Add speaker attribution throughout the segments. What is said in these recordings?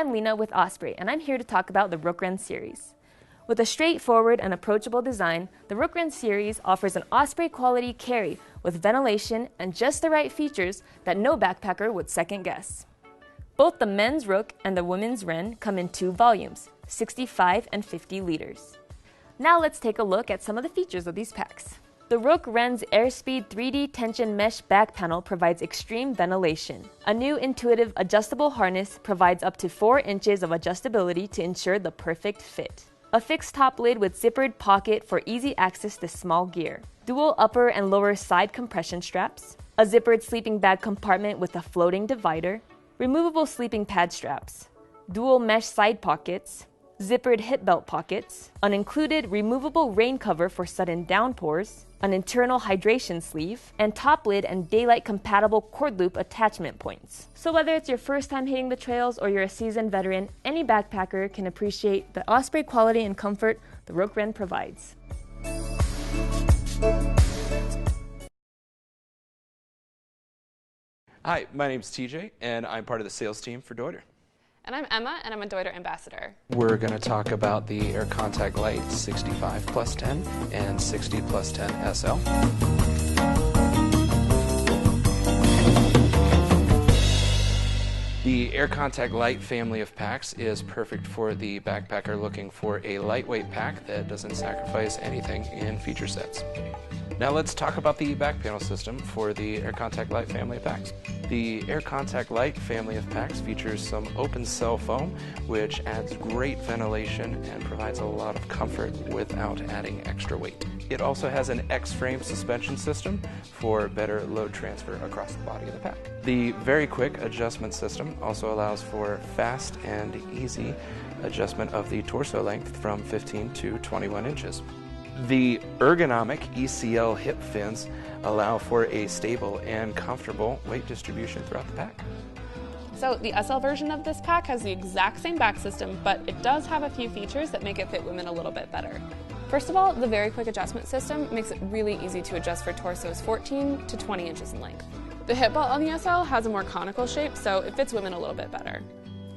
Speaker 1: I'm Lena with Osprey, and I'm here to talk about the Rookren series. With a straightforward and approachable design, the Rookren series offers an Osprey quality carry with ventilation and just the right features that no backpacker would second guess. Both the men's Rook and the women's Wren come in 2 volumes, 65 and 50 liters. Now let's take a look at some of the features of these packs. The Rook Wren's Airspeed 3D tension mesh back panel provides extreme ventilation. A new intuitive adjustable harness provides up to 4 inches of adjustability to ensure the perfect fit. A fixed top lid with zippered pocket for easy access to small gear. Dual upper and lower side compression straps. A zippered sleeping bag compartment with a floating divider. Removable sleeping pad straps. Dual mesh side pockets. Zippered hip belt pockets, an included removable rain cover for sudden downpours, an internal hydration sleeve, and top lid and daylight compatible cord loop attachment points. So whether it's your first time hitting the trails or you're a seasoned veteran, any backpacker can appreciate the Osprey quality and comfort the Rook Wren provides.
Speaker 2: Hi, my name's TJ, and I'm part of the sales team for Deuter.
Speaker 3: And I'm Emma, and I'm a Deuter ambassador.
Speaker 2: We're going to talk about the Aircontact Lite 65+10 and 60+10 SL. The Aircontact Lite family of packs is perfect for the backpacker looking for a lightweight pack that doesn't sacrifice anything in feature sets. Now let's talk about the back panel system for the Aircontact Lite family of packs. The Aircontact Lite family of packs features some open cell foam, which adds great ventilation and provides a lot of comfort without adding extra weight. It also has an X-frame suspension system for better load transfer across the body of the pack. The very quick adjustment system also allows for fast and easy adjustment of the torso length from 15 to 21 inches. The ergonomic ECL hip fins allow for a stable and comfortable weight distribution throughout the pack.
Speaker 3: So the SL version of this pack has the exact same back system, but it does have a few features that make it fit women a little bit better. First of all, the very quick adjustment system makes it really easy to adjust for torsos 14 to 20 inches in length. The hip belt on the SL has a more conical shape, so it fits women a little bit better.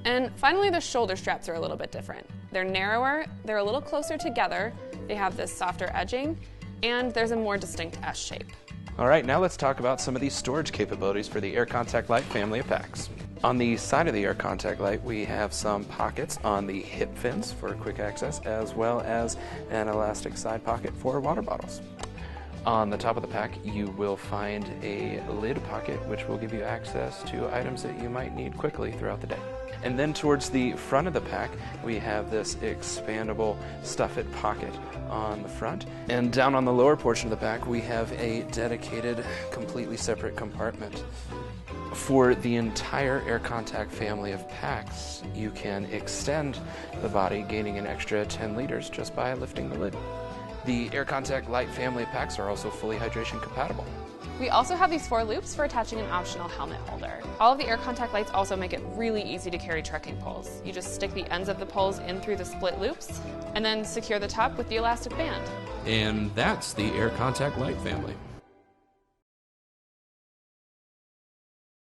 Speaker 3: And finally, the shoulder straps are a little bit different. They're narrower, they're a little closer together, they have this softer edging, and there's a more distinct S shape.
Speaker 2: All right, now let's talk about some of these storage capabilities for the Aircontact Lite family of packs. On the side of the Aircontact Lite, we have some pockets on the hip fins for quick access, as well as an elastic side pocket for water bottles. On the top of the pack, you will find a lid pocket, which will give you access to items that you might need quickly throughout the day. And then towards the front of the pack, we have this expandable stuff it pocket on the front. And down on the lower portion of the pack, we have a dedicated, completely separate compartment. For the entire Aircontact family of packs, you can extend the body, gaining an extra 10 liters just by lifting the lid. The Aircontact Lite family of packs are also fully hydration compatible.
Speaker 3: We also have these 4 loops for attaching an optional helmet holder. All of the Aircontact Lites also make it really easy to carry trekking poles. You just stick the ends of the poles in through the split loops, and then secure the top with the elastic band.
Speaker 4: And that's the Aircontact Lite family.